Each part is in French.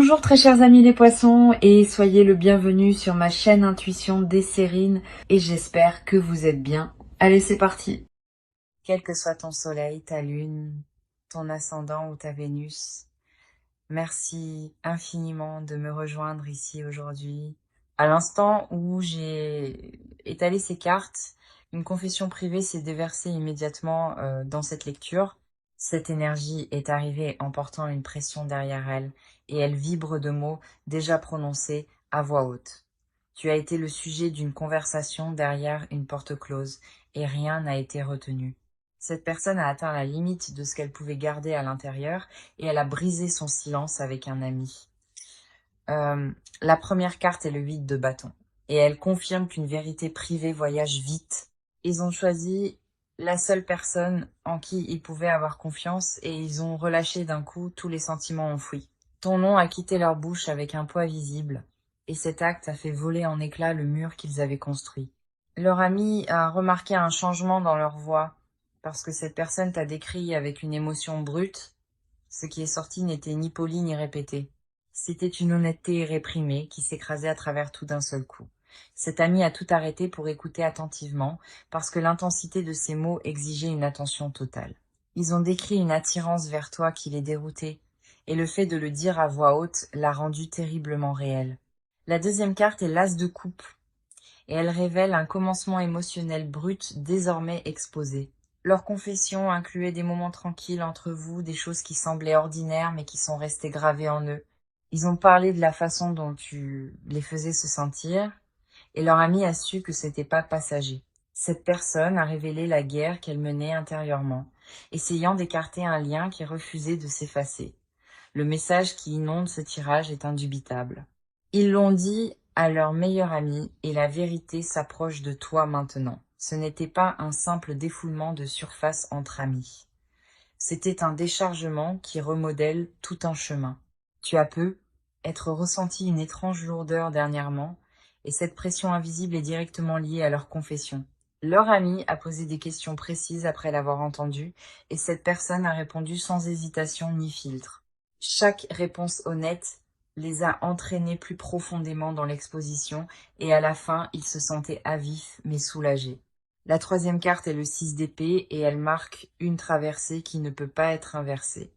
Bonjour très chers amis les poissons et soyez le bienvenu sur ma chaîne Intuition Desserine et j'espère que vous êtes bien. Allez, c'est parti. Quel que soit ton soleil, ta lune, ton ascendant ou ta Vénus, merci infiniment de me rejoindre ici aujourd'hui. À l'instant où j'ai étalé ces cartes, une confession privée s'est déversée immédiatement dans cette lecture. Cette énergie est arrivée en portant une pression derrière elle et elle vibre de mots déjà prononcés à voix haute. Tu as été le sujet d'une conversation derrière une porte close et rien n'a été retenu. Cette personne a atteint la limite de ce qu'elle pouvait garder à l'intérieur et elle a brisé son silence avec un ami. La première carte est le 8 de bâton et elle confirme qu'une vérité privée voyage vite. Ils ont choisi la seule personne en qui ils pouvaient avoir confiance et ils ont relâché d'un coup tous les sentiments enfouis. Ton nom a quitté leur bouche avec un poids visible et cet acte a fait voler en éclats le mur qu'ils avaient construit. Leur ami a remarqué un changement dans leur voix parce que cette personne t'a décrit avec une émotion brute. Ce qui est sorti n'était ni poli ni répété. C'était une honnêteté réprimée qui s'écrasait à travers tout d'un seul coup. Cet ami a tout arrêté pour écouter attentivement, parce que l'intensité de ses mots exigeait une attention totale. Ils ont décrit une attirance vers toi qui les déroutait, et le fait de le dire à voix haute l'a rendu terriblement réel. La deuxième carte est l'As de coupe, et elle révèle un commencement émotionnel brut désormais exposé. Leur confession incluait des moments tranquilles entre vous, des choses qui semblaient ordinaires mais qui sont restées gravées en eux. Ils ont parlé de la façon dont tu les faisais se sentir, et leur ami a su que c'était pas passager. Cette personne a révélé la guerre qu'elle menait intérieurement, essayant d'écarter un lien qui refusait de s'effacer. Le message qui inonde ce tirage est indubitable. Ils l'ont dit à leur meilleur ami et la vérité s'approche de toi maintenant. Ce n'était pas un simple défoulement de surface entre amis. C'était un déchargement qui remodèle tout un chemin. Tu as peu être ressenti une étrange lourdeur dernièrement et cette pression invisible est directement liée à leur confession. Leur ami a posé des questions précises après l'avoir entendu et cette personne a répondu sans hésitation ni filtre. Chaque réponse honnête les a entraînés plus profondément dans l'exposition et à la fin, ils se sentaient à vif mais soulagés. La troisième carte est le 6 d'épée et elle marque une traversée qui ne peut pas être inversée.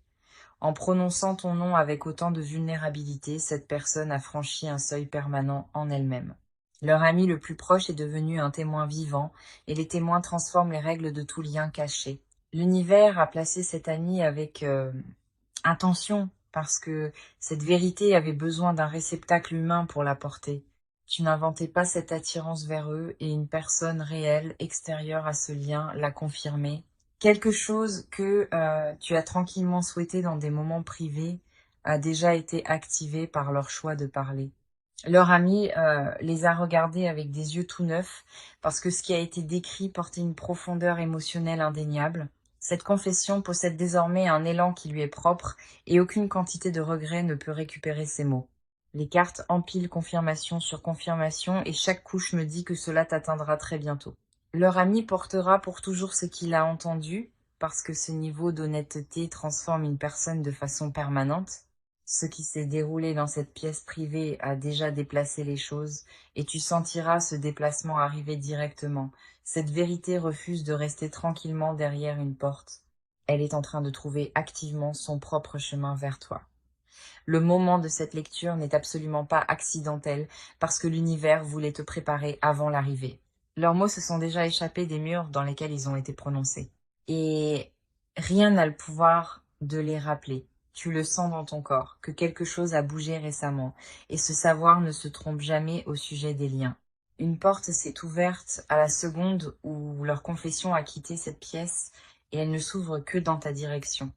En prononçant ton nom avec autant de vulnérabilité, cette personne a franchi un seuil permanent en elle-même. Leur ami le plus proche est devenu un témoin vivant et les témoins transforment les règles de tout lien caché. L'univers a placé cet ami avec intention parce que cette vérité avait besoin d'un réceptacle humain pour la porter. Tu n'inventais pas cette attirance vers eux et une personne réelle, extérieure à ce lien, l'a confirmé. Quelque chose que tu as tranquillement souhaité dans des moments privés a déjà été activé par leur choix de parler. Leur ami les a regardés avec des yeux tout neufs parce que ce qui a été décrit portait une profondeur émotionnelle indéniable. Cette confession possède désormais un élan qui lui est propre et aucune quantité de regret ne peut récupérer ces mots. Les cartes empilent confirmation sur confirmation et chaque couche me dit que cela t'atteindra très bientôt. Leur ami portera pour toujours ce qu'il a entendu parce que ce niveau d'honnêteté transforme une personne de façon permanente. Ce qui s'est déroulé dans cette pièce privée a déjà déplacé les choses et tu sentiras ce déplacement arriver directement. Cette vérité refuse de rester tranquillement derrière une porte. Elle est en train de trouver activement son propre chemin vers toi. Le moment de cette lecture n'est absolument pas accidentel parce que l'univers voulait te préparer avant l'arrivée. Leurs mots se sont déjà échappés des murs dans lesquels ils ont été prononcés. Et rien n'a le pouvoir de les rappeler. Tu le sens dans ton corps, que quelque chose a bougé récemment, et ce savoir ne se trompe jamais au sujet des liens. Une porte s'est ouverte à la seconde où leur confession a quitté cette pièce, et elle ne s'ouvre que dans ta direction.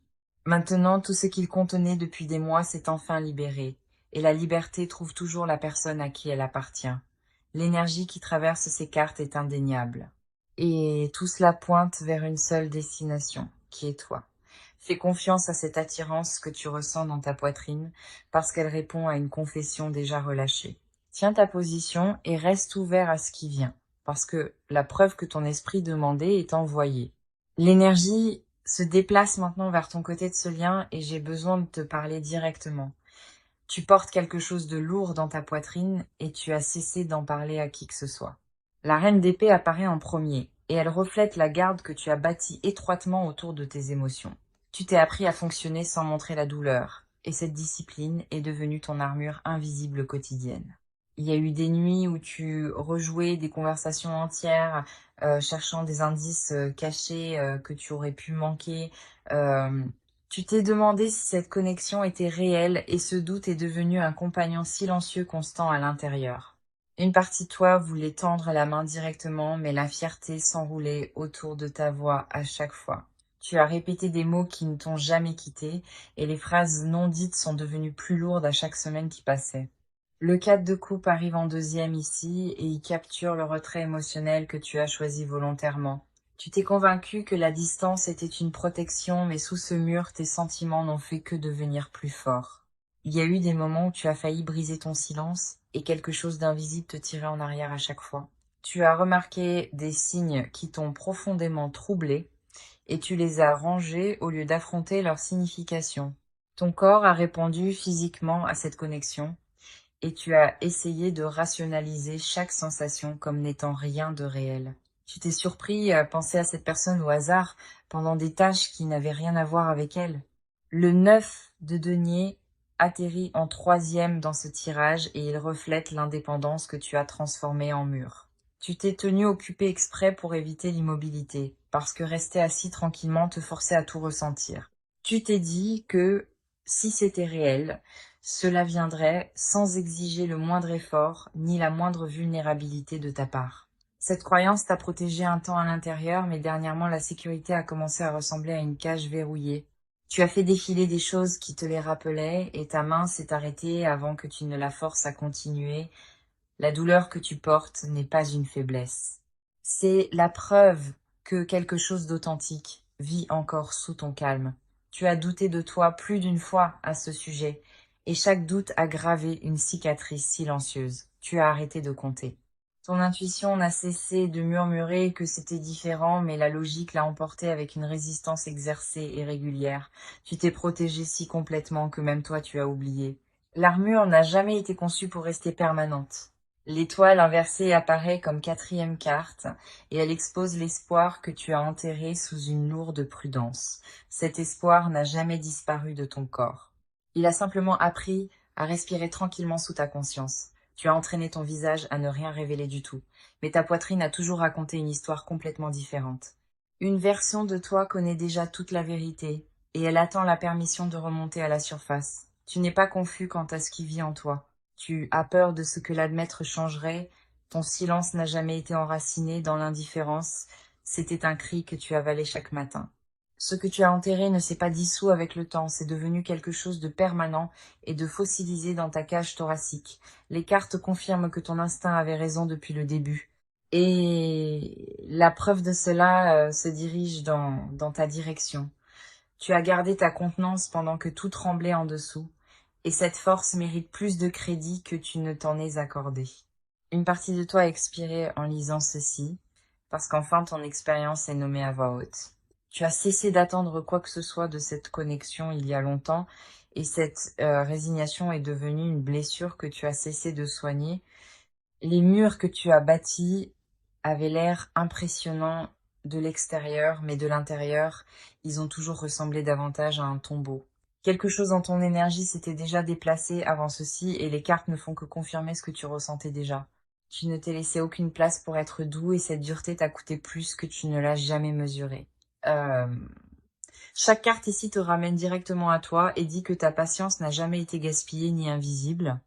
Maintenant, tout ce qu'il contenait depuis des mois s'est enfin libéré, et la liberté trouve toujours la personne à qui elle appartient. L'énergie qui traverse ces cartes est indéniable. Et tout cela pointe vers une seule destination, qui est toi. Fais confiance à cette attirance que tu ressens dans ta poitrine, parce qu'elle répond à une confession déjà relâchée. Tiens ta position et reste ouvert à ce qui vient, parce que la preuve que ton esprit demandait est envoyée. L'énergie se déplace maintenant vers ton côté de ce lien et j'ai besoin de te parler directement. Tu portes quelque chose de lourd dans ta poitrine et tu as cessé d'en parler à qui que ce soit. La reine d'épée apparaît en premier et elle reflète la garde que tu as bâtie étroitement autour de tes émotions. Tu t'es appris à fonctionner sans montrer la douleur et cette discipline est devenue ton armure invisible quotidienne. Il y a eu des nuits où tu rejouais des conversations entières, cherchant des indices cachés que tu aurais pu manquer. Euh, Tu t'es demandé si cette connexion était réelle et ce doute est devenu un compagnon silencieux constant à l'intérieur. Une partie de toi voulait tendre la main directement, mais la fierté s'enroulait autour de ta voix à chaque fois. Tu as répété des mots qui ne t'ont jamais quitté et les phrases non dites sont devenues plus lourdes à chaque semaine qui passait. Le 4 de coupe arrive en deuxième ici et il capture le retrait émotionnel que tu as choisi volontairement. Tu t'es convaincu que la distance était une protection, mais sous ce mur, tes sentiments n'ont fait que devenir plus forts. Il y a eu des moments où tu as failli briser ton silence et quelque chose d'invisible te tirait en arrière à chaque fois. Tu as remarqué des signes qui t'ont profondément troublé et tu les as rangés au lieu d'affronter leur signification. Ton corps a répondu physiquement à cette connexion et tu as essayé de rationaliser chaque sensation comme n'étant rien de réel. Tu t'es surpris à penser à cette personne au hasard pendant des tâches qui n'avaient rien à voir avec elle. Le 9 de denier atterrit en troisième dans ce tirage et il reflète l'indépendance que tu as transformée en mur. Tu t'es tenu occupé exprès pour éviter l'immobilité, parce que rester assis tranquillement te forçait à tout ressentir. Tu t'es dit que si c'était réel, cela viendrait sans exiger le moindre effort ni la moindre vulnérabilité de ta part. Cette croyance t'a protégé un temps à l'intérieur, mais dernièrement la sécurité a commencé à ressembler à une cage verrouillée. Tu as fait défiler des choses qui te les rappelaient et ta main s'est arrêtée avant que tu ne la forces à continuer. La douleur que tu portes n'est pas une faiblesse. C'est la preuve que quelque chose d'authentique vit encore sous ton calme. Tu as douté de toi plus d'une fois à ce sujet, et chaque doute a gravé une cicatrice silencieuse. Tu as arrêté de compter. Ton intuition n'a cessé de murmurer que c'était différent, mais la logique l'a emporté avec une résistance exercée et régulière. Tu t'es protégé si complètement que même toi tu as oublié. L'armure n'a jamais été conçue pour rester permanente. L'étoile inversée apparaît comme quatrième carte et elle expose l'espoir que tu as enterré sous une lourde prudence. Cet espoir n'a jamais disparu de ton corps. Il a simplement appris à respirer tranquillement sous ta conscience. Tu as entraîné ton visage à ne rien révéler du tout, mais ta poitrine a toujours raconté une histoire complètement différente. Une version de toi connaît déjà toute la vérité et elle attend la permission de remonter à la surface. Tu n'es pas confus quant à ce qui vit en toi. Tu as peur de ce que l'admettre changerait. Ton silence n'a jamais été enraciné dans l'indifférence. C'était un cri que tu avalais chaque matin. Ce que tu as enterré ne s'est pas dissous avec le temps, c'est devenu quelque chose de permanent et de fossilisé dans ta cage thoracique. Les cartes confirment que ton instinct avait raison depuis le début. Et la preuve de cela se dirige dans ta direction. Tu as gardé ta contenance pendant que tout tremblait en dessous, et cette force mérite plus de crédit que tu ne t'en es accordé. Une partie de toi a expiré en lisant ceci, parce qu'enfin ton expérience est nommée à voix haute. Tu as cessé d'attendre quoi que ce soit de cette connexion il y a longtemps, et cette résignation est devenue une blessure que tu as cessé de soigner. Les murs que tu as bâtis avaient l'air impressionnants de l'extérieur, mais de l'intérieur, ils ont toujours ressemblé davantage à un tombeau. Quelque chose dans ton énergie s'était déjà déplacé avant ceci, et les cartes ne font que confirmer ce que tu ressentais déjà. Tu ne t'es laissé aucune place pour être doux, et cette dureté t'a coûté plus que tu ne l'as jamais mesuré. Euh, Chaque carte ici te ramène directement à toi et dit que ta patience n'a jamais été gaspillée ni invisible.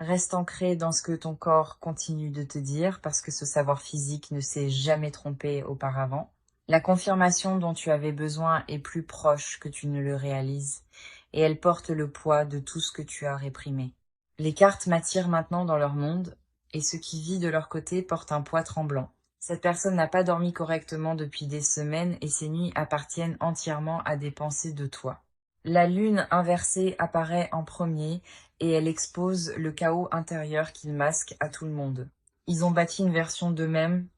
Reste ancré dans ce que ton corps continue de te dire parce que ce savoir physique ne s'est jamais trompé auparavant. La confirmation dont tu avais besoin est plus proche que tu ne le réalises et elle porte le poids de tout ce que tu as réprimé. Les cartes m'attirent maintenant dans leur monde et ce qui vit de leur côté porte un poids tremblant. Cette personne n'a pas dormi correctement depuis des semaines et ses nuits appartiennent entièrement à des pensées de toi. La lune inversée apparaît en premier et elle expose le chaos intérieur qu'ils masquent à tout le monde. Ils ont bâti une version d'eux-mêmes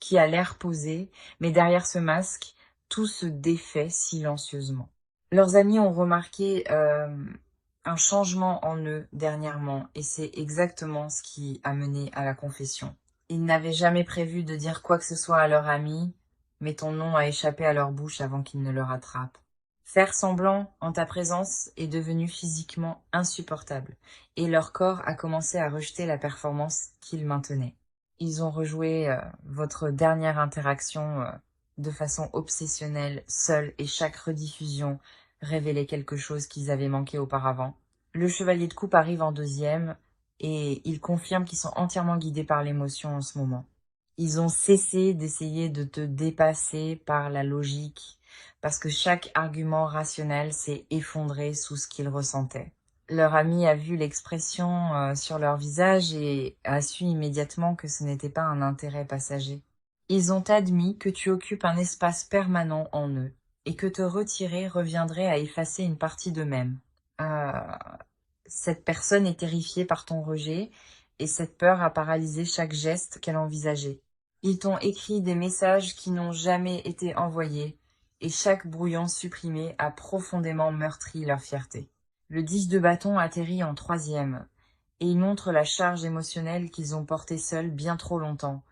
qui a l'air posée, mais derrière ce masque, tout se défait silencieusement. Leurs amis ont remarqué un changement en eux dernièrement, et c'est exactement ce qui a mené à la confession. Ils n'avaient jamais prévu de dire quoi que ce soit à leur ami, mais ton nom a échappé à leur bouche avant qu'ils ne le rattrapent. Faire semblant en ta présence est devenu physiquement insupportable, et leur corps a commencé à rejeter la performance qu'ils maintenaient. Ils ont rejoué votre dernière interaction de façon obsessionnelle, seule, et chaque rediffusion révélait quelque chose qu'ils avaient manqué auparavant. Le chevalier de coupe arrive en deuxième, et il confirme qu'ils sont entièrement guidés par l'émotion en ce moment. Ils ont cessé d'essayer de te dépasser par la logique, parce que chaque argument rationnel s'est effondré sous ce qu'ils ressentaient. Leur ami a vu l'expression sur leur visage et a su immédiatement que ce n'était pas un intérêt passager. Ils ont admis que tu occupes un espace permanent en eux et que te retirer reviendrait à effacer une partie d'eux-mêmes. Cette personne est terrifiée par ton rejet et cette peur a paralysé chaque geste qu'elle envisageait. Ils t'ont écrit des messages qui n'ont jamais été envoyés et chaque brouillon supprimé a profondément meurtri leur fierté. Le 10 de bâton atterrit en troisième et il montre la charge émotionnelle qu'ils ont portée seuls bien trop longtemps.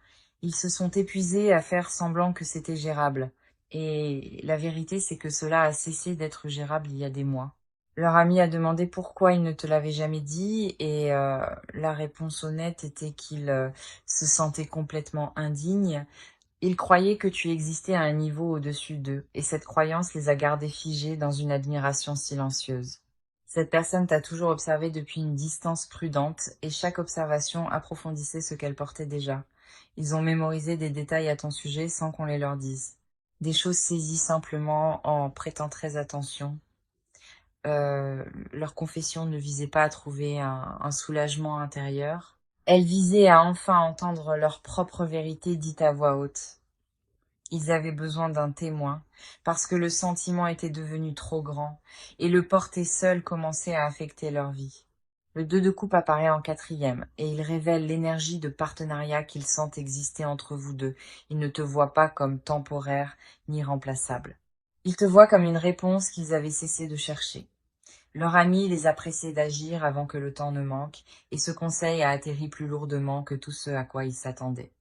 Ils se sont épuisés à faire semblant que c'était gérable. Et la vérité, c'est que cela a cessé d'être gérable il y a des mois. Leur ami a demandé pourquoi il ne te l'avait jamais dit et la réponse honnête était qu'il se sentait complètement indigne. Il croyait que tu existais à un niveau au-dessus d'eux et cette croyance les a gardés figés dans une admiration silencieuse. Cette personne t'a toujours observé depuis une distance prudente et chaque observation approfondissait ce qu'elle portait déjà. Ils ont mémorisé des détails à ton sujet sans qu'on les leur dise. Des choses saisies simplement en prêtant très attention. Leur confession ne visait pas à trouver un soulagement intérieur. Elle visait à enfin entendre leur propre vérité dite à voix haute. Ils avaient besoin d'un témoin, parce que le sentiment était devenu trop grand, et le porter seul commençait à affecter leur vie. Le 2 de coupe apparaît en quatrième, et il révèle l'énergie de partenariat qu'ils sentent exister entre vous deux. Ils ne te voient pas comme temporaire ni remplaçable. Ils te voient comme une réponse qu'ils avaient cessé de chercher. Leur ami les a pressés d'agir avant que le temps ne manque, et ce conseil a atterri plus lourdement que tout ce à quoi ils s'attendaient.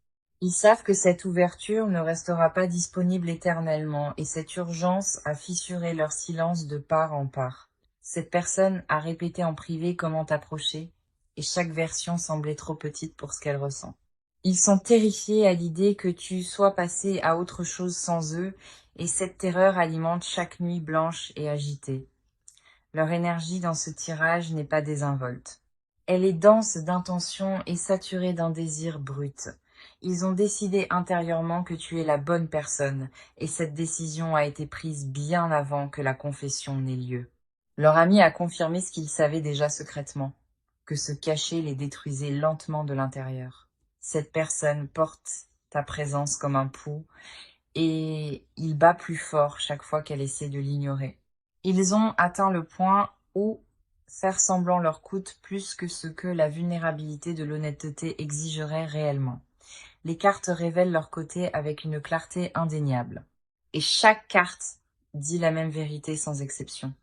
Ils savent que cette ouverture ne restera pas disponible éternellement, et cette urgence a fissuré leur silence de part en part. Cette personne a répété en privé comment t'approcher, et chaque version semblait trop petite pour ce qu'elle ressent. Ils sont terrifiés à l'idée que tu sois passé à autre chose sans eux, et cette terreur alimente chaque nuit blanche et agitée. Leur énergie dans ce tirage n'est pas désinvolte. Elle est dense d'intention et saturée d'un désir brut. Ils ont décidé intérieurement que tu es la bonne personne, et cette décision a été prise bien avant que la confession n'ait lieu. Leur ami a confirmé ce qu'ils savaient déjà secrètement, que se cacher les détruisait lentement de l'intérieur. Cette personne porte ta présence comme un pouls, et il bat plus fort chaque fois qu'elle essaie de l'ignorer. Ils ont atteint le point où faire semblant leur coûte plus que ce que la vulnérabilité de l'honnêteté exigerait réellement. Les cartes révèlent leur côté avec une clarté indéniable. Et chaque carte dit la même vérité sans exception.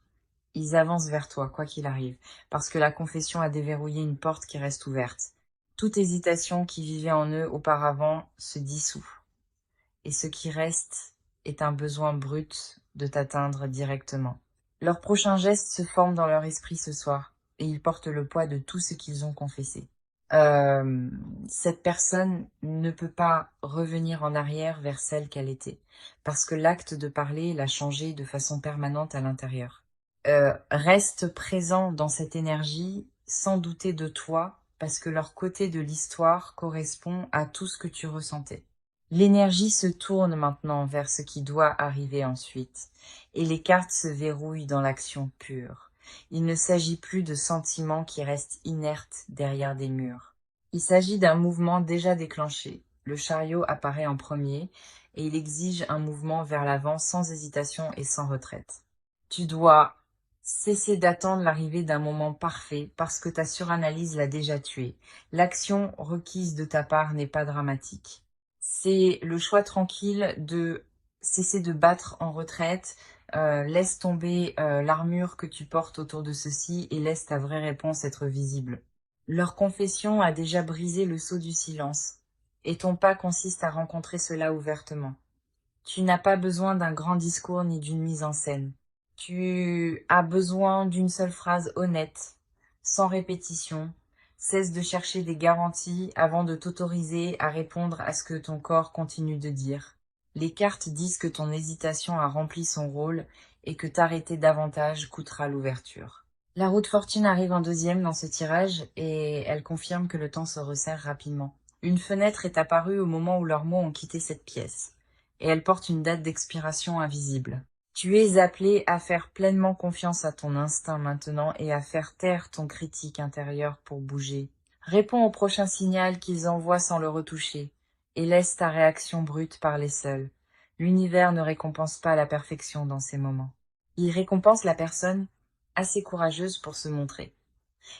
Ils avancent vers toi, quoi qu'il arrive, parce que la confession a déverrouillé une porte qui reste ouverte. Toute hésitation qui vivait en eux auparavant se dissout. Et ce qui reste est un besoin brut de t'atteindre directement. Leurs prochains gestes se forment dans leur esprit ce soir, et ils portent le poids de tout ce qu'ils ont confessé. Cette personne ne peut pas revenir en arrière vers celle qu'elle était, parce que l'acte de parler l'a changée de façon permanente à l'intérieur. Reste présent dans cette énergie, sans douter de toi, parce que leur côté de l'histoire correspond à tout ce que tu ressentais. L'énergie se tourne maintenant vers ce qui doit arriver ensuite, et les cartes se verrouillent dans l'action pure. Il ne s'agit plus de sentiments qui restent inertes derrière des murs. Il s'agit d'un mouvement déjà déclenché. Le chariot apparaît en premier, et il exige un mouvement vers l'avant sans hésitation et sans retraite. Tu dois cesser d'attendre l'arrivée d'un moment parfait parce que ta suranalyse l'a déjà tué. L'action requise de ta part n'est pas dramatique. C'est le choix tranquille de cesser de battre en retraite Laisse tomber l'armure que tu portes autour de ceux-ci et laisse ta vraie réponse être visible. Leur confession a déjà brisé le sceau du silence, et ton pas consiste à rencontrer cela ouvertement. Tu n'as pas besoin d'un grand discours ni d'une mise en scène. Tu as besoin d'une seule phrase honnête, sans répétition. Cesse de chercher des garanties avant de t'autoriser à répondre à ce que ton corps continue de dire. Les cartes disent que ton hésitation a rempli son rôle et que t'arrêter davantage coûtera l'ouverture. La roue de fortune arrive en deuxième dans ce tirage et elle confirme que le temps se resserre rapidement. Une fenêtre est apparue au moment où leurs mots ont quitté cette pièce, et elle porte une date d'expiration invisible. Tu es appelé à faire pleinement confiance à ton instinct maintenant et à faire taire ton critique intérieur pour bouger. Réponds au prochain signal qu'ils envoient sans le retoucher, et laisse ta réaction brute parler seule. L'univers ne récompense pas la perfection dans ces moments. Il récompense la personne assez courageuse pour se montrer.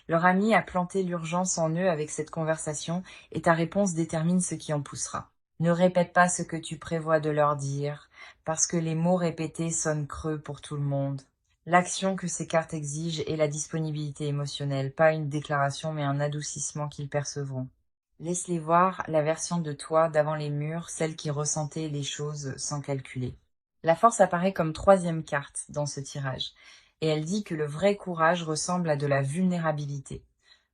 Leur ami a planté l'urgence en eux avec cette conversation et ta réponse détermine ce qui en poussera. Ne répète pas ce que tu prévois de leur dire, parce que les mots répétés sonnent creux pour tout le monde. L'action que ces cartes exigent est la disponibilité émotionnelle, pas une déclaration mais un adoucissement qu'ils percevront. Laisse-les voir la version de toi d'avant les murs, celle qui ressentait les choses sans calculer. La force apparaît comme troisième carte dans ce tirage, et elle dit que le vrai courage ressemble à de la vulnérabilité.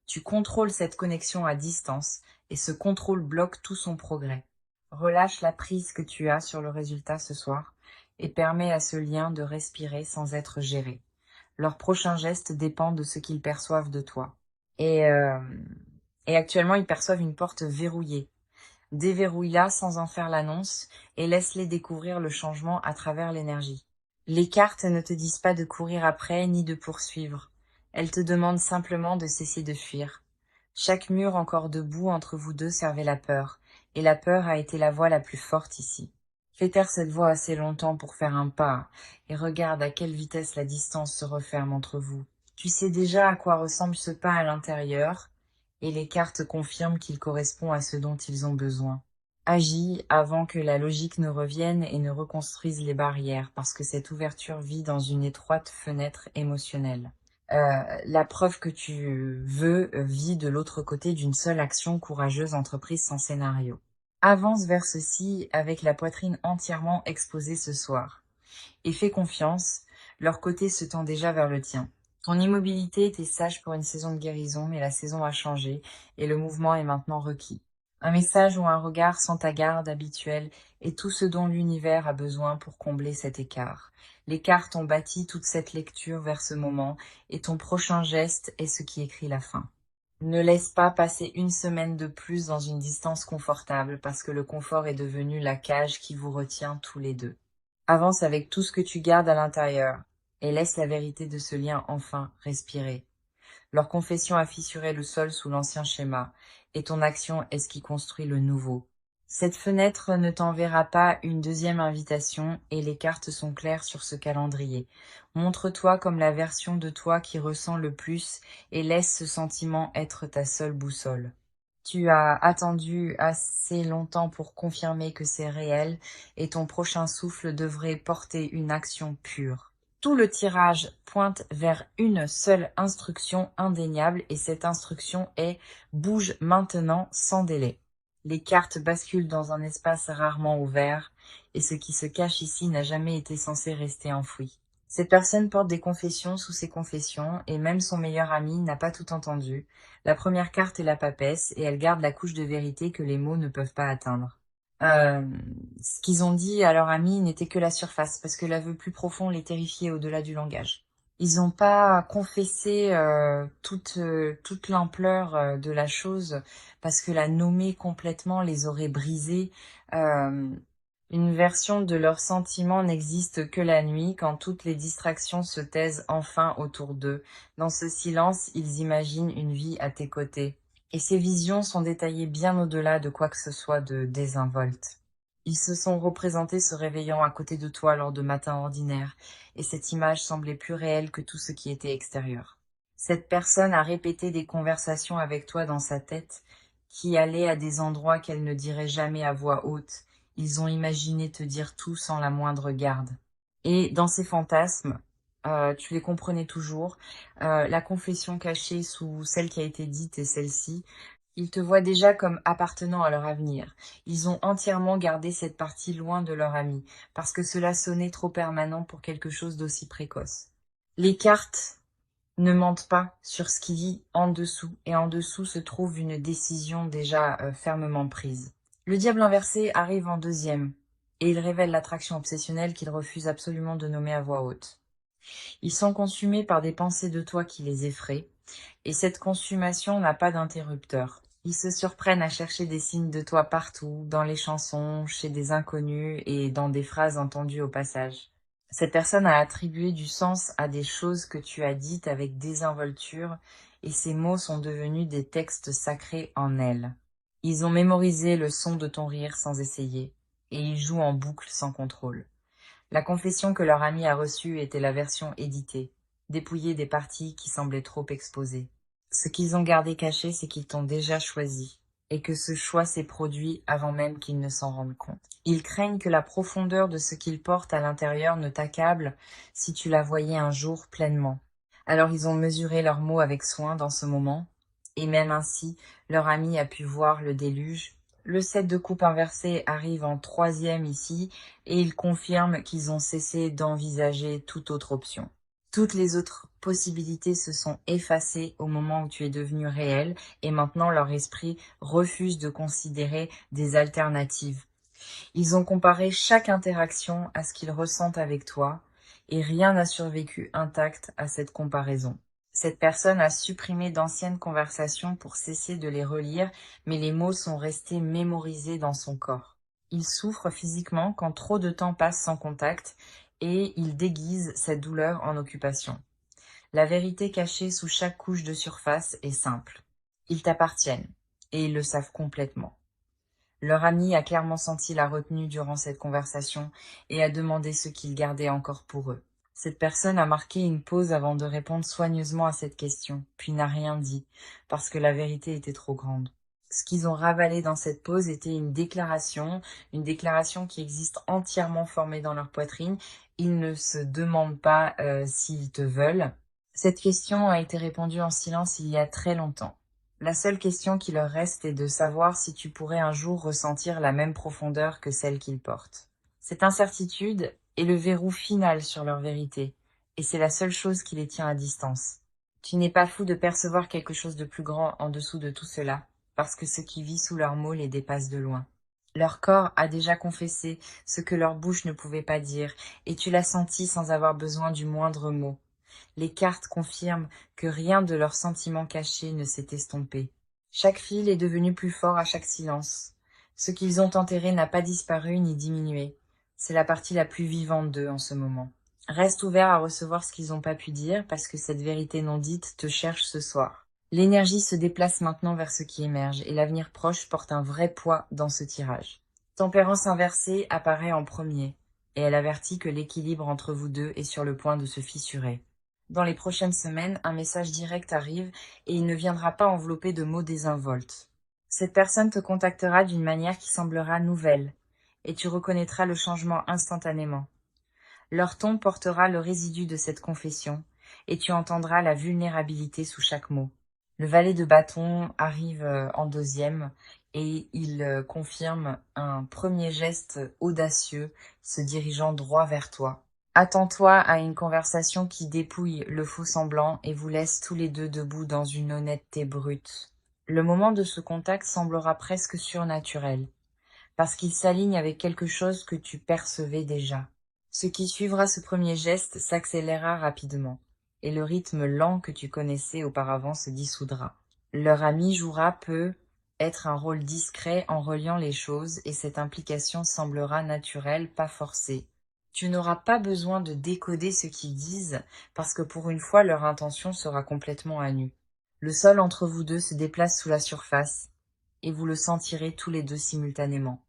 Tu contrôles cette connexion à distance, et ce contrôle bloque tout son progrès. Relâche la prise que tu as sur le résultat ce soir, et permets à ce lien de respirer sans être géré. Leur prochain geste dépend de ce qu'ils perçoivent de toi. Et actuellement, ils perçoivent une porte verrouillée. Déverrouille-la sans en faire l'annonce et laisse-les découvrir le changement à travers l'énergie. Les cartes ne te disent pas de courir après ni de poursuivre. Elles te demandent simplement de cesser de fuir. Chaque mur encore debout entre vous deux servait la peur, et la peur a été la voix la plus forte ici. Fais taire cette voix assez longtemps pour faire un pas, et regarde à quelle vitesse la distance se referme entre vous. Tu sais déjà à quoi ressemble ce pas à l'intérieur, et les cartes confirment qu'il correspond à ce dont ils ont besoin. Agis avant que la logique ne revienne et ne reconstruise les barrières, parce que cette ouverture vit dans une étroite fenêtre émotionnelle. La preuve que tu veux vit de l'autre côté d'une seule action courageuse entreprise sans scénario. Avance vers ceci avec la poitrine entièrement exposée ce soir. Et fais confiance, leur côté se tend déjà vers le tien. Ton immobilité était sage pour une saison de guérison, mais la saison a changé et le mouvement est maintenant requis. Un message ou un regard sont ta garde habituelle et tout ce dont l'univers a besoin pour combler cet écart. Les cartes ont bâti toute cette lecture vers ce moment et ton prochain geste est ce qui écrit la fin. Ne laisse pas passer une semaine de plus dans une distance confortable parce que le confort est devenu la cage qui vous retient tous les deux. Avance avec tout ce que tu gardes à l'intérieur et laisse la vérité de ce lien enfin respirer. Leur confession a fissuré le sol sous l'ancien schéma, et ton action est ce qui construit le nouveau. Cette fenêtre ne t'enverra pas une deuxième invitation, et les cartes sont claires sur ce calendrier. Montre-toi comme la version de toi qui ressent le plus, et laisse ce sentiment être ta seule boussole. Tu as attendu assez longtemps pour confirmer que c'est réel, et ton prochain souffle devrait porter une action pure. Tout le tirage pointe vers une seule instruction indéniable et cette instruction est « bouge maintenant sans délai ». Les cartes basculent dans un espace rarement ouvert et ce qui se cache ici n'a jamais été censé rester enfoui. Cette personne porte des confessions sous ses confessions et même son meilleur ami n'a pas tout entendu. La première carte est la papesse et elle garde la couche de vérité que les mots ne peuvent pas atteindre. Ce qu'ils ont dit à leur ami n'était que la surface, parce que l'aveu plus profond les terrifiait au-delà du langage. Ils n'ont pas confessé toute l'ampleur de la chose, parce que la nommer complètement les aurait brisés. Une version de leurs sentiments n'existe que la nuit, quand toutes les distractions se taisent enfin autour d'eux. Dans ce silence, ils imaginent une vie à tes côtés. Et ces visions sont détaillées bien au-delà de quoi que ce soit de désinvolte. Ils se sont représentés se réveillant à côté de toi lors de matins ordinaires, et cette image semblait plus réelle que tout ce qui était extérieur. Cette personne a répété des conversations avec toi dans sa tête, qui allaient à des endroits qu'elle ne dirait jamais à voix haute. Ils ont imaginé te dire tout sans la moindre garde. Et dans ces fantasmes, tu les comprenais toujours. La confession cachée sous celle qui a été dite et celle-ci, ils te voient déjà comme appartenant à leur avenir. Ils ont entièrement gardé cette partie loin de leur ami, parce que cela sonnait trop permanent pour quelque chose d'aussi précoce. Les cartes ne mentent pas sur ce qui vit en dessous, et en dessous se trouve une décision déjà fermement prise. Le diable inversé arrive en deuxième, et il révèle l'attraction obsessionnelle qu'il refuse absolument de nommer à voix haute. Ils sont consumés par des pensées de toi qui les effraient, et cette consommation n'a pas d'interrupteur. Ils se surprennent à chercher des signes de toi partout, dans les chansons, chez des inconnus et dans des phrases entendues au passage. Cette personne a attribué du sens à des choses que tu as dites avec désinvolture, et ces mots sont devenus des textes sacrés en elle. Ils ont mémorisé le son de ton rire sans essayer, et ils jouent en boucle sans contrôle. La confession que leur ami a reçue était la version éditée, dépouillée des parties qui semblaient trop exposées. Ce qu'ils ont gardé caché, c'est qu'ils t'ont déjà choisi, et que ce choix s'est produit avant même qu'ils ne s'en rendent compte. Ils craignent que la profondeur de ce qu'ils portent à l'intérieur ne t'accable si tu la voyais un jour pleinement. Alors ils ont mesuré leurs mots avec soin dans ce moment, et même ainsi, leur ami a pu voir le déluge. Le 7 de coupe inversé arrive en troisième ici, et il confirme qu'ils ont cessé d'envisager toute autre option. Toutes les autres possibilités se sont effacées au moment où tu es devenu réel, et maintenant leur esprit refuse de considérer des alternatives. Ils ont comparé chaque interaction à ce qu'ils ressentent avec toi, et rien n'a survécu intact à cette comparaison. Cette personne a supprimé d'anciennes conversations pour cesser de les relire, mais les mots sont restés mémorisés dans son corps. Il souffre physiquement quand trop de temps passe sans contact, et il déguise cette douleur en occupation. La vérité cachée sous chaque couche de surface est simple. Ils t'appartiennent, et ils le savent complètement. Leur ami a clairement senti la retenue durant cette conversation et a demandé ce qu'ils gardaient encore pour eux. Cette personne a marqué une pause avant de répondre soigneusement à cette question, puis n'a rien dit, parce que la vérité était trop grande. Ce qu'ils ont ravalé dans cette pause était une déclaration qui existe entièrement formée dans leur poitrine. Ils ne se demandent pas s'ils te veulent. Cette question a été répondue en silence il y a très longtemps. La seule question qui leur reste est de savoir si tu pourrais un jour ressentir la même profondeur que celle qu'ils portent. Cette incertitude est le verrou final sur leur vérité, et c'est la seule chose qui les tient à distance. Tu n'es pas fou de percevoir quelque chose de plus grand en dessous de tout cela, parce que ce qui vit sous leurs mots les dépasse de loin. Leur corps a déjà confessé ce que leur bouche ne pouvait pas dire, et tu l'as senti sans avoir besoin du moindre mot. Les cartes confirment que rien de leurs sentiments cachés ne s'est estompé. Chaque fil est devenu plus fort à chaque silence. Ce qu'ils ont enterré n'a pas disparu ni diminué. C'est la partie la plus vivante d'eux en ce moment. Reste ouvert à recevoir ce qu'ils n'ont pas pu dire parce que cette vérité non dite te cherche ce soir. L'énergie se déplace maintenant vers ce qui émerge et l'avenir proche porte un vrai poids dans ce tirage. Tempérance inversée apparaît en premier et elle avertit que l'équilibre entre vous deux est sur le point de se fissurer. Dans les prochaines semaines, un message direct arrive et il ne viendra pas enveloppé de mots désinvoltes. Cette personne te contactera d'une manière qui semblera nouvelle et tu reconnaîtras le changement instantanément. Leur ton portera le résidu de cette confession et tu entendras la vulnérabilité sous chaque mot. Le valet de bâton arrive en deuxième et il confirme un premier geste audacieux se dirigeant droit vers toi. Attends-toi à une conversation qui dépouille le faux semblant et vous laisse tous les deux debout dans une honnêteté brute. Le moment de ce contact semblera presque surnaturel, parce qu'il s'aligne avec quelque chose que tu percevais déjà. Ce qui suivra ce premier geste s'accélérera rapidement, et le rythme lent que tu connaissais auparavant se dissoudra. Leur ami jouera peut être un rôle discret en reliant les choses, et cette implication semblera naturelle, pas forcée. Tu n'auras pas besoin de décoder ce qu'ils disent, parce que pour une fois leur intention sera complètement à nu. Le sol entre vous deux se déplace sous la surface, et vous le sentirez tous les deux simultanément.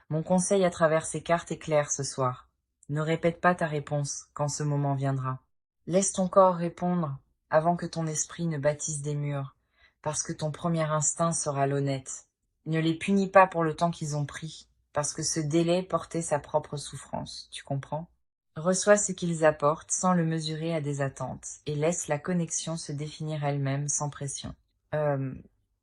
Mon conseil à travers ces cartes est clair ce soir. Ne répète pas ta réponse quand ce moment viendra. Laisse ton corps répondre avant que ton esprit ne bâtisse des murs, parce que ton premier instinct sera l'honnête. Ne les punis pas pour le temps qu'ils ont pris, parce que ce délai portait sa propre souffrance, tu comprends? Reçois ce qu'ils apportent sans le mesurer à des attentes et laisse la connexion se définir elle-même sans pression. Euh,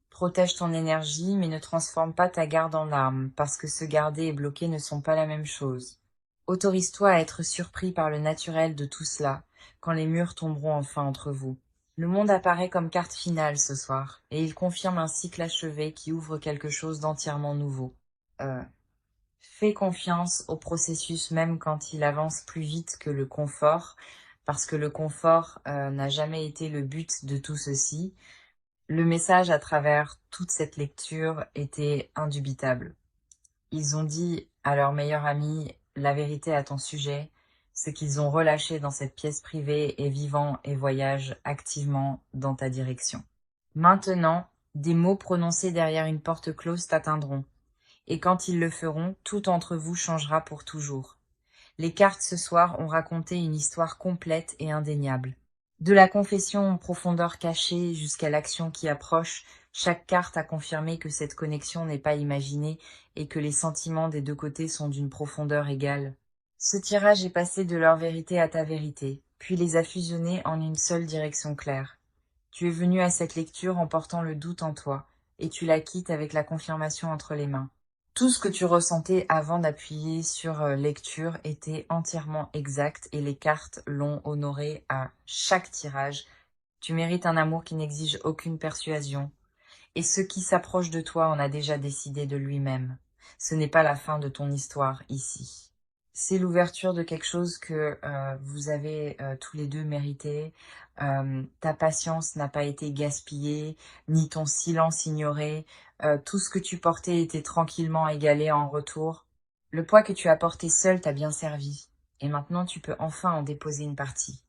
Protège ton énergie mais ne transforme pas ta garde en arme parce que se garder et bloquer ne sont pas la même chose. Autorise-toi à être surpris par le naturel de tout cela quand les murs tomberont enfin entre vous. Le monde apparaît comme carte finale ce soir et il confirme un cycle achevé qui ouvre quelque chose d'entièrement nouveau. Euh, Fais confiance au processus même quand il avance plus vite que le confort, parce que le confort n'a jamais été le but de tout ceci. Le message à travers toute cette lecture était indubitable. Ils ont dit à leur meilleur ami la vérité à ton sujet, ce qu'ils ont relâché dans cette pièce privée est vivant et voyage activement dans ta direction. Maintenant, des mots prononcés derrière une porte close t'atteindront. Et quand ils le feront, tout entre vous changera pour toujours. Les cartes ce soir ont raconté une histoire complète et indéniable. De la confession en profondeur cachée jusqu'à l'action qui approche, chaque carte a confirmé que cette connexion n'est pas imaginée et que les sentiments des deux côtés sont d'une profondeur égale. Ce tirage est passé de leur vérité à ta vérité, puis les a fusionnés en une seule direction claire. Tu es venu à cette lecture en portant le doute en toi, et tu la quittes avec la confirmation entre les mains. Tout ce que tu ressentais avant d'appuyer sur lecture était entièrement exact et les cartes l'ont honoré à chaque tirage. Tu mérites un amour qui n'exige aucune persuasion. Et ce qui s'approche de toi en a déjà décidé de lui-même. Ce n'est pas la fin de ton histoire ici. C'est l'ouverture de quelque chose que vous avez tous les deux mérité. Ta patience n'a pas été gaspillée, ni ton silence ignoré. Tout ce que tu portais était tranquillement égalé en retour. Le poids que tu as porté seul t'a bien servi. Et maintenant tu peux enfin en déposer une partie.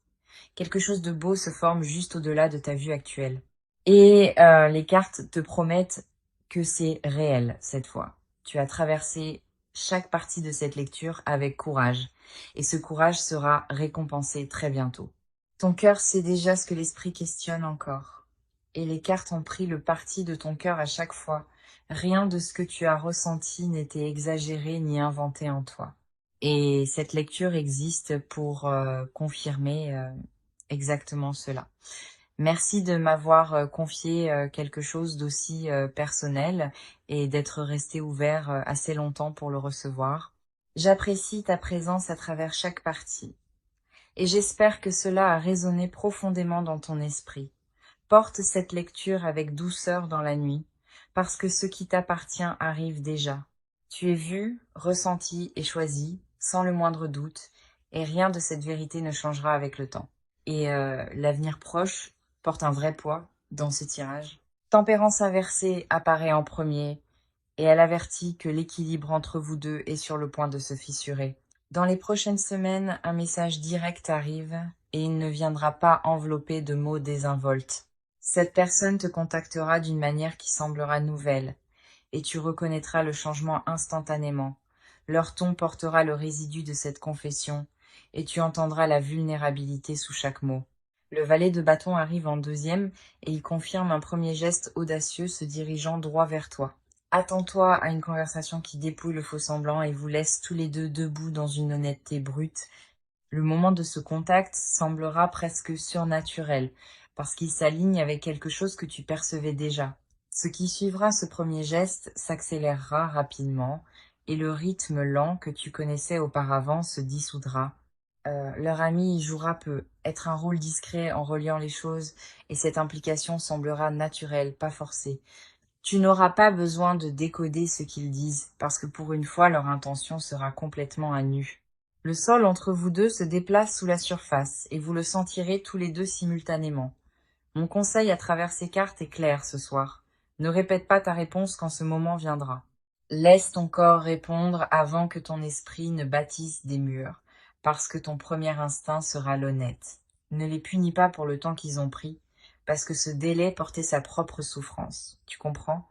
Quelque chose de beau se forme juste au-delà de ta vue actuelle. Et les cartes te promettent que c'est réel cette fois. Tu as traversé chaque partie de cette lecture avec courage. Et ce courage sera récompensé très bientôt. Ton cœur sait déjà ce que l'esprit questionne encore. Et les cartes ont pris le parti de ton cœur à chaque fois. Rien de ce que tu as ressenti n'était exagéré ni inventé en toi. Et cette lecture existe pour confirmer exactement cela. Merci de m'avoir confié quelque chose d'aussi personnel et d'être resté ouvert assez longtemps pour le recevoir. J'apprécie ta présence à travers chaque partie et j'espère que cela a résonné profondément dans ton esprit. Porte cette lecture avec douceur dans la nuit, parce que ce qui t'appartient arrive déjà. Tu es vu, ressenti et choisi, sans le moindre doute, et rien de cette vérité ne changera avec le temps. Et l'avenir proche porte un vrai poids dans ce tirage. Tempérance inversée apparaît en premier, et elle avertit que l'équilibre entre vous deux est sur le point de se fissurer. Dans les prochaines semaines, un message direct arrive, et il ne viendra pas enveloppé de mots désinvoltes. Cette personne te contactera d'une manière qui semblera nouvelle, et tu reconnaîtras le changement instantanément. Leur ton portera le résidu de cette confession, et tu entendras la vulnérabilité sous chaque mot. Le valet de bâton arrive en deuxième, et il confirme un premier geste audacieux se dirigeant droit vers toi. Attends-toi à une conversation qui dépouille le faux-semblant et vous laisse tous les deux debout dans une honnêteté brute. Le moment de ce contact semblera presque surnaturel, parce qu'il s'aligne avec quelque chose que tu percevais déjà. Ce qui suivra ce premier geste s'accélérera rapidement, et le rythme lent que tu connaissais auparavant se dissoudra. Leur ami y jouera peu, être un rôle discret en reliant les choses, et cette implication semblera naturelle, pas forcée. Tu n'auras pas besoin de décoder ce qu'ils disent, parce que pour une fois leur intention sera complètement à nu. Le sol entre vous deux se déplace sous la surface, et vous le sentirez tous les deux simultanément. Mon conseil à travers ces cartes est clair ce soir. Ne répète pas ta réponse quand ce moment viendra. Laisse ton corps répondre avant que ton esprit ne bâtisse des murs, parce que ton premier instinct sera l'honnête. Ne les punis pas pour le temps qu'ils ont pris, parce que ce délai portait sa propre souffrance. Tu comprends?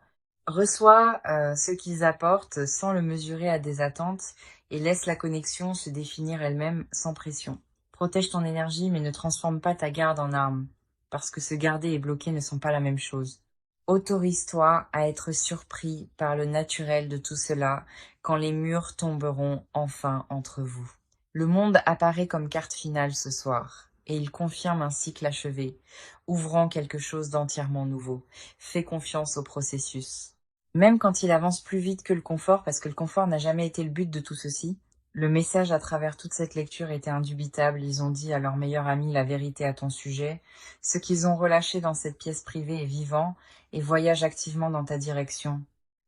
Reçois ce qu'ils apportent sans le mesurer à des attentes et laisse la connexion se définir elle-même sans pression. Protège ton énergie mais ne transforme pas ta garde en arme, parce que se garder et bloquer ne sont pas la même chose. Autorise-toi à être surpris par le naturel de tout cela quand les murs tomberont enfin entre vous. Le monde apparaît comme carte finale ce soir, et il confirme un cycle achevé, ouvrant quelque chose d'entièrement nouveau. Fais confiance au processus. Même quand il avance plus vite que le confort, parce que le confort n'a jamais été le but de tout ceci, le message à travers toute cette lecture était indubitable. Ils ont dit à leur meilleur ami la vérité à ton sujet. Ce qu'ils ont relâché dans cette pièce privée est vivant et voyage activement dans ta direction.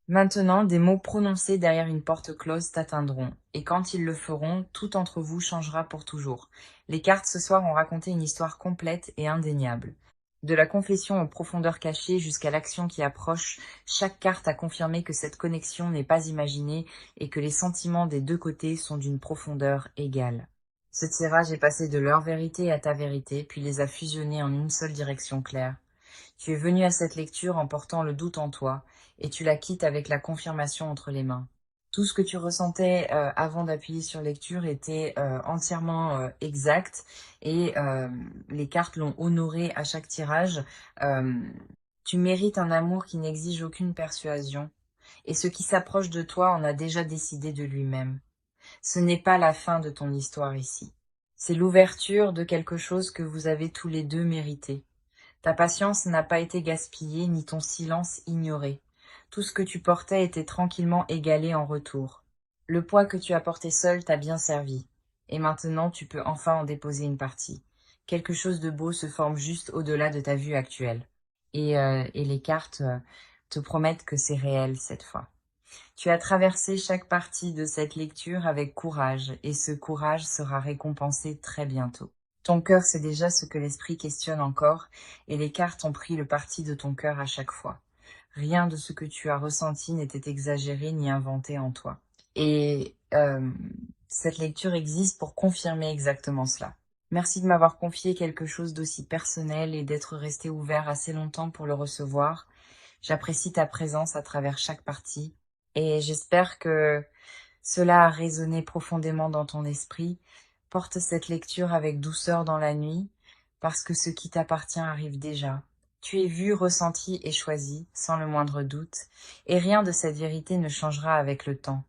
Maintenant, des mots prononcés derrière une porte close t'atteindront, et quand ils le feront, tout entre vous changera pour toujours. Les cartes ce soir ont raconté une histoire complète et indéniable. De la confession aux profondeurs cachées jusqu'à l'action qui approche, chaque carte a confirmé que cette connexion n'est pas imaginée et que les sentiments des deux côtés sont d'une profondeur égale. Ce tirage est passé de leur vérité à ta vérité, puis les a fusionnés en une seule direction claire. Tu es venu à cette lecture en portant le doute en toi, et tu la quittes avec la confirmation entre les mains. Tout ce que tu ressentais avant d'appuyer sur lecture était entièrement exact, et les cartes l'ont honoré à chaque tirage. Euh, Tu mérites un amour qui n'exige aucune persuasion, et ce qui s'approche de toi en a déjà décidé de lui-même. Ce n'est pas la fin de ton histoire ici. C'est l'ouverture de quelque chose que vous avez tous les deux mérité. Ta patience n'a pas été gaspillée, ni ton silence ignoré. Tout ce que tu portais était tranquillement égalé en retour. Le poids que tu as porté seul t'a bien servi. Et maintenant, tu peux enfin en déposer une partie. Quelque chose de beau se forme juste au-delà de ta vue actuelle. Et les cartes te promettent que c'est réel cette fois. Tu as traversé chaque partie de cette lecture avec courage, et ce courage sera récompensé très bientôt. Ton cœur sait déjà ce que l'esprit questionne encore, et les cartes ont pris le parti de ton cœur à chaque fois. Rien de ce que tu as ressenti n'était exagéré ni inventé en toi. Et cette lecture existe pour confirmer exactement cela. Merci de m'avoir confié quelque chose d'aussi personnel et d'être resté ouvert assez longtemps pour le recevoir. J'apprécie ta présence à travers chaque partie et j'espère que cela a résonné profondément dans ton esprit. Porte cette lecture avec douceur dans la nuit, parce que ce qui t'appartient arrive déjà. Tu es vu, ressenti et choisi, sans le moindre doute, et rien de cette vérité ne changera avec le temps.